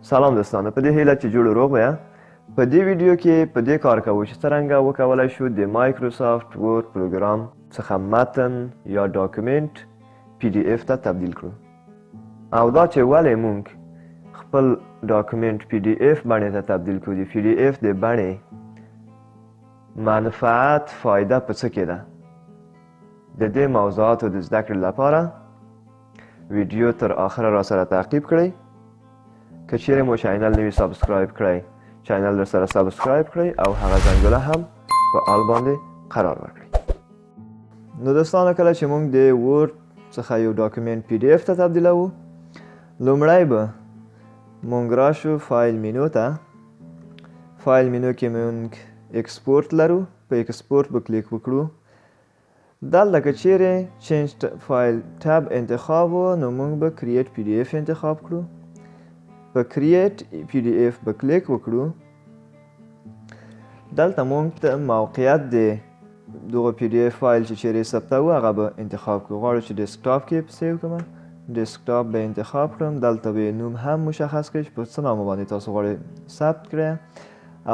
سلام دوستانو، په دې هیله چې جوړ روغ ویا. په دې ویډیو کې په دې کار کوو چې څرنګه وکولای شو د مایکروسافت ورد پروګرام څخه متن یا ډاکومنت پی ډي اف ته تبدیل کړو، او دا چې ولې مونږ خپل ډاکومنت پی ډي اف بڼې ته تبدیل کړو. د پی ډي اف د بڼې منفعت فایده په څه کې ده؟ د دې موضوعاتو د زده کړې لپاره ویډیو تر آخره را سره تعقیب کړئ. که چیرې مو چینل نوي سابسکرایب کړئ، چینل در سره سابسکرایب کړئ او هغه زنګوله هم په آل باندې قرار ورکړئ. نو دوستانو، کله چې موږ د ورد څخه یو ډاکومنت پی ډي اف ته تبدیلوو، لومړی به موږ راشو فایل مینو ته. فایل مینو کې موږ اکسپورټ لرو، په اکسپورټ به کلیک وکړو. دلته که چیرې چینج فایل ټاب انتخاب و، نو موږ به کریټ پی ډي اف انتخاب کړو. په کریټ پی ډي اف به کلیک وکړو. دلته موږ ته موقعیت د دغه پی ډي اف فایل چې چیرې ثبتوو هغه به انتخاب کړو. غواړو چې ډیسکټاپ کې سیو کړم، ډیسکټاپ به انتخاب کړم. دلته به نوم هم مشخص کړئ چې په څه نامه باندې تاسو غواړئ ثبت کړئ،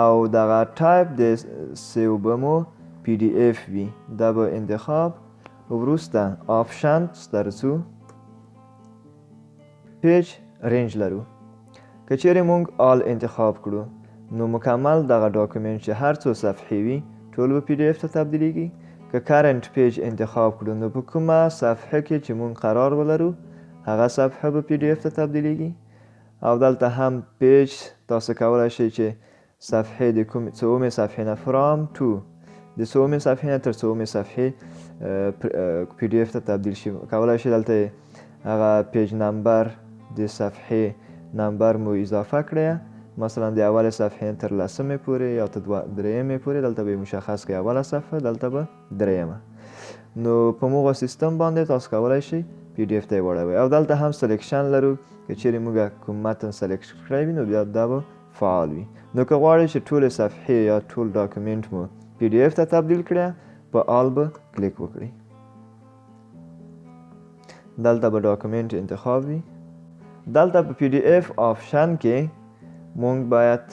او دغه ټایپ د سیو به مو پی ډي اف وي، دا به انتخاب. وروسته آپشنز درځو، پیج رینج لرو. که چیرې موږ آل انتخاب کړو، نو مکمل دغه ډاکومنت چې هر څو صفحې وي ټول به پی ډي اف ته تبدیلیږي. که کرنٹ پیج انتخاب کړو، نو په کومه صفحه کې چې موږ قرار ولرو هغه صفحه به پی ډي اف ته تبدیلیږي. او دلته هم پیج تاسو کولی شئ چې صفحې د څومې صفحې نه فرام ټو د څومې صفحې نه تر څومې صفحې پی ډي اف ته تبدیل شي. کولی شئ دلته هغه پیج نمبر د صفحې نمبر مو اضافه کړئ، مثلا د اول صفحې تر لسمې پورې یا تر درېیمې پورې. دلته به مشخص کړئ اوله صفحه، دلته به درېیمه. نو په موږ سیستم باندې تاسو کولی شئ پی ډي اف ته یې واړوئ. او دلته هم سلیکشن لرو، که چیرې موږ کوم متن سلیکټ کړی وي نو بیا دا به فعال وي. نو که غواړئ چې ټولې صفحې یا ټول ډاکومنت مو پی ډي اف ته تبدیل کړئ، په آل به کلیک وکړئ. دلته به ډاکومنت انتخاب وي. دلته په پی ډي اف آپشن کې مونږ باید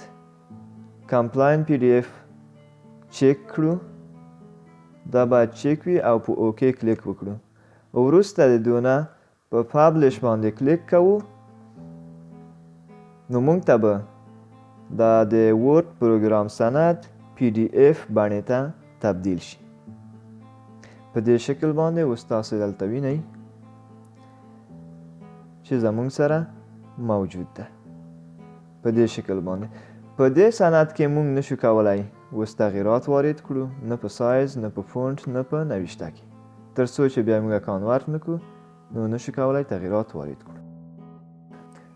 کمپلاین پی ډي اف چک کړو، دا باید چک وي او په اوکې کلیک وکړو. وروسته د دونه په پبلش باندې کلیک کوو، نو مونږ ته به دا د ورد پروګرام سند پی ډي اف بڼې ته تبدیل شي. په دې شکل باندې اوس تاسو دلته وینئ چې زمونږ سره موجود ده. په دې شکل باندې په دې سند کې مونږ نشو کولای اوس تغییرات وارد کړو، نه په سایز، نه په فونټ، نه په نوشته کې. تر څو چې بیا مونږ کانورت نکړو نو نشو کولای تغییرات وارد کړو.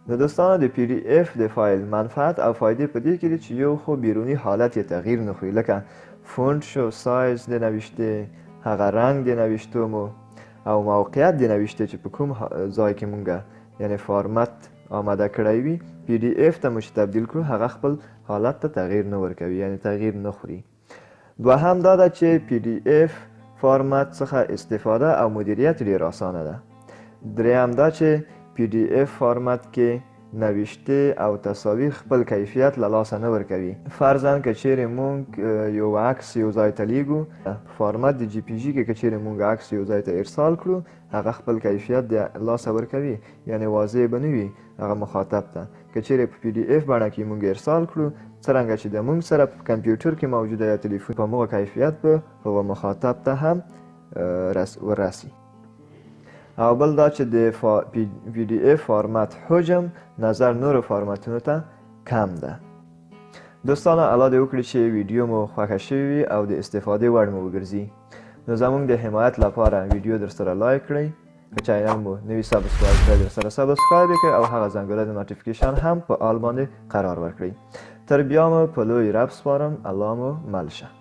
نو دوستانو، د پی ډي اف د فایل منفعت او فایدې په دې کې دي چې یو خو بیرونی حالت یې تغییر نه خوري، لکه فونټ شو، سایز د نوشته، هغه رنګ د نوشتو مو او موقعیت د نوشته چې په کوم ځای کې مونږ یعنی فارمت آماده کړی وي پی ډي اف ته مو چې تبدیل کړو هغه خپل حالت ته تغییر نه ورکوي، یعنی تغییر نه خوري. دوهم دا ده چې پی ډي اف فارمت څخه استفاده او مدیریت ډیر اسانه ده. دریم دا چې پی ډي اف فارمت کې نوشته او تصاویر خپل کیفیت له لاسه نه ورکوي. فرضاً که چیرې مونږ یو عکس یو ځای ته لیږو، فارمت د جی پی جي کې که چیرې مونږ عکس یو ځای ته ارسال کړو هغه خپل کیفیت د لاسه ورکوي، یعنی واضح به نه وي هغه مخاطب ته. که چیرې په پی ډي اف بڼه کې مونږ ارسال کړو، څرنګه چې د مونږ سره په کمپیوټر کې موجوده یا تلیفون، په موږ کیفیت به هغه مخاطب ته هم ورسي. او بل دا چې د پی ډي اف فارمت حجم نظر نورو فارمتونو ته کم ده. دوستانو، الله دې وکړي چې ویډیو مو خوښه شوې وي او د استفادې وړ مو وګرځي. نو زموږ د حمایت لپاره ویډیو در سره لایک کړئ، که چینل مو نوي سابسکرایب کړئ در سره سابسکرایب کړئ او هغه زنګوله د نوټیفیکیشن هم په آل باندې قرار ورکړئ. تر بیا مو په لوی رب سپارم. الله مو مل شه.